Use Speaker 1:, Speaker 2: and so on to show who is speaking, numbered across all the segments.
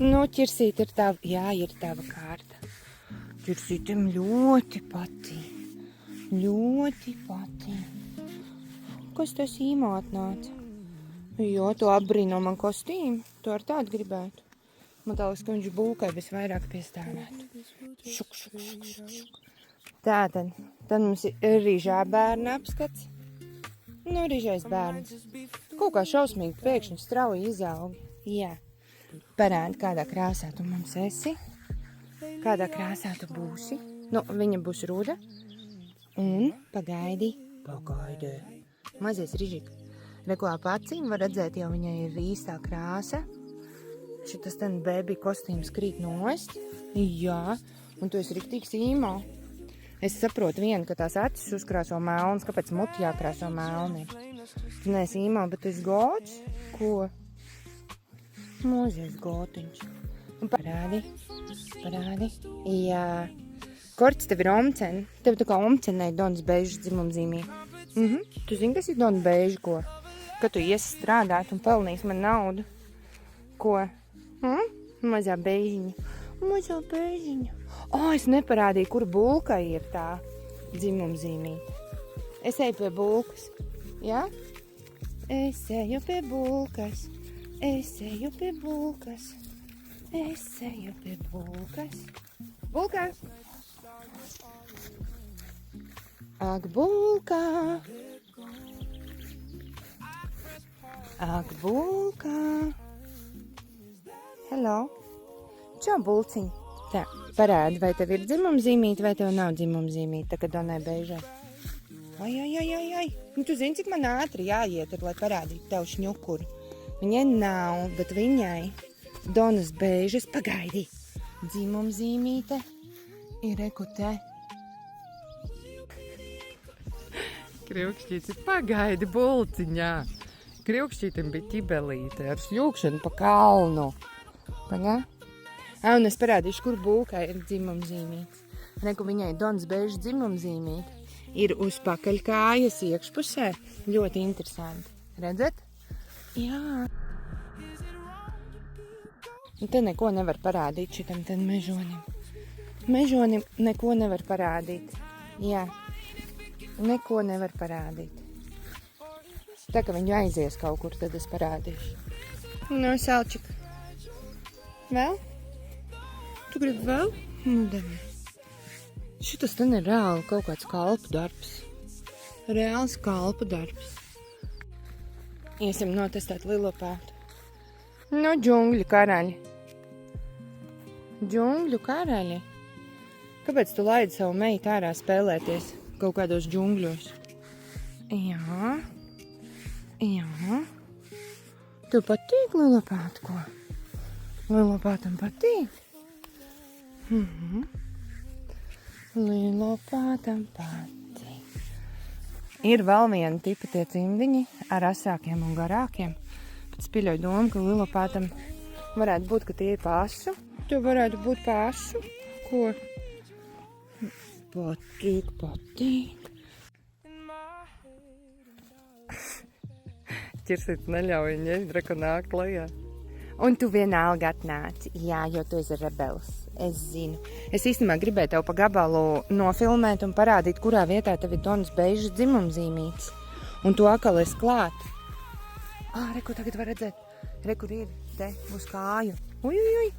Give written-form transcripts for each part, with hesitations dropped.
Speaker 1: Nu, ķirsīt ir tava, jā, ir tava kārta. Ķirsītim ļoti patīk. Ļoti patīk. Kas tas īmā atnāca? Jo, tu apbrīno man kostīmu. Tu ar tādu gribētu. Man liekas, ka viņš būkai visvairāk piestāvētu. Šuk, šuk, šuk, šuk, šuk. Tātad, tad mums ir rīžā bērna apskats. Nu, rīžais bērns. Kaut kā šausmīgi pēkšņi strauji izaugi. Jā. Parādi, kādā krāsā tu mums esi. Kādā krāsā tu būsi. Nu, viņa būs ruda. Un pagaidi. Pagaidi. Mazies rīžik. Reko ap acīm var redzēt, jau viņai ir īstā krāsa. Šitas ten bēbī kostīms krīt nost. Jā. Un tu esi riktīgs īmo. Es saprotu vienu, ka tās acis uzkrāso melnas. Kāpēc muti jākrāso melni? Tu neesi īmo, bet tu esi gods. Ko? Mūzies gotiņš. Un parādi. Parādi. Jā. Korts tev ir omcen. Tev tā kā omcenē Donas Beižas dzimumzīmī. Tu zini, kas ir Dona Beiža, ko? Ka tu iesi strādāt un pelnīs man naudu. Ko? Mazā beižiņa. Mazā beižiņa. Es neparādīju, kur bulkai ir tā dzimumzīmīte. Es eju pie bulkas. Jā? Es eju pie bulkas. Es eju pie bulkas. Es eju pie bulkas. Bulkā! Ak, bulkā! Ak, bulkā! Hello! Čau, bulciņ! Tā, parādi, vai tev ir dzimumzīmīte, vai tev nav dzimumzīmīte, tagad Donai Beižai. Ai. Nu, tu zini, cik man ātri jāiet, lai parādītu tev šņukuru. Viņai nav, bet viņai Donas Beižas pagaidi. Dzimumzīmīte ir reku te. Kriukšķīts ir pagaidi bulciņā. Kriukšķītim bija ķibelīte ar šļūkšanu pa kalnu. Pagā? Un es parādīšu, kur bulkai ir dzimumzīmītes. Reku viņai Donas Beižas dzimumzīmīte ir uz pakaļkājas iekšpusē. Ļoti interesanti. Redzat? Jā. Un te neko nevar parādīt šitam ten mežonim. Mežonim neko nevar parādīt. Jā. Neko nevar parādīt. Tā, ka viņu aizies kaut kur, tad es parādīšu. Nu, Salčik. Vēl? Tu gribi vēl? Nu, devi. Šitas ten ir reāli kaut kāds kalpu darbs. Reāls kalpu darbs. Iesim notestēt lilopētu. Nu, džungļu karaļi. Džungļu karaļi. Kāpēc tu laidi savu meitu ārā spēlēties kaut kādos džungļos? Jā. Jā. Tev patīk lilopāta, ko? Lilopātam patīk? Lilopātam patīk. Ir vēl viena tipa tie cimdiņi ar asākiem un garākiem. Pēc pieļauju domu, ka lilopātam varētu būt, ka tie ir pasu. Tev varētu būt pasu. Ko? Patīk. Ķirsīt neļauj viņa reku nākt lejā. Un tu vienalga atnāci. Jā, jo tu esi rebels. Es zinu. Es īstenībā gribēju tev pa gabalu nofilmēt un parādīt, kurā vietā tev ir Donas Beižas dzimumzīmītes. Un tu atkal esi klāt. Reku tagad var redzēt. Reku ir te uz kāju. Uj.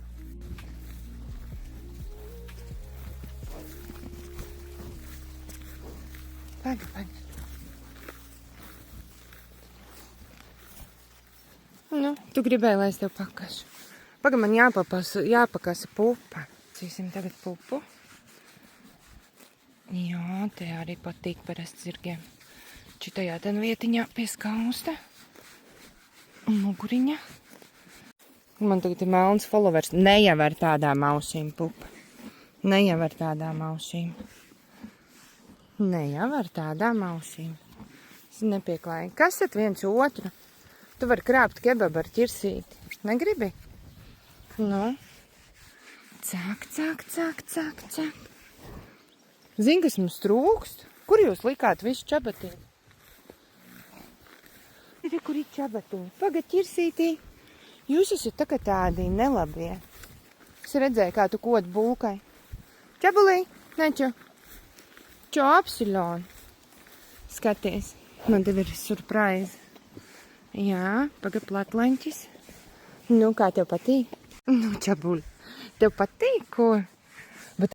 Speaker 1: Pagaid. Nu, tu gribēji, lai es tev pakašu. Pagaid, man jāpakasa pupa. Cīsim tagad pupu. Jā, te arī patīk parasti zirgiem. Šitajā ten vietiņā pie skausta. Un muguriņa. Man tagad ir melns followers. Nejau ar tādām ausīm, pupa. Nejau ar tādām ausīm. Nejau ar tādām ausīm. Es nepieklāju. Kas tad viens otru? Tu vari krāpt kebabu ar ķirsīti. Negribi? Nu. Cāk. Zini, kas mums trūkst? Kur jūs likāt visu čabatīnu? Kur ir čabatīni? Pagad ķirsītī. Jūs esat tā kā tādi nelabie. Maks redzēja, kā tu kodu bulkai. Čabulī, neču. Čo apsilon. Skaties, man tev ir surprise. Jā, pagad platlaņķis. Nu, kā tev patīk? Nu, čabuli, tev patīk, ko?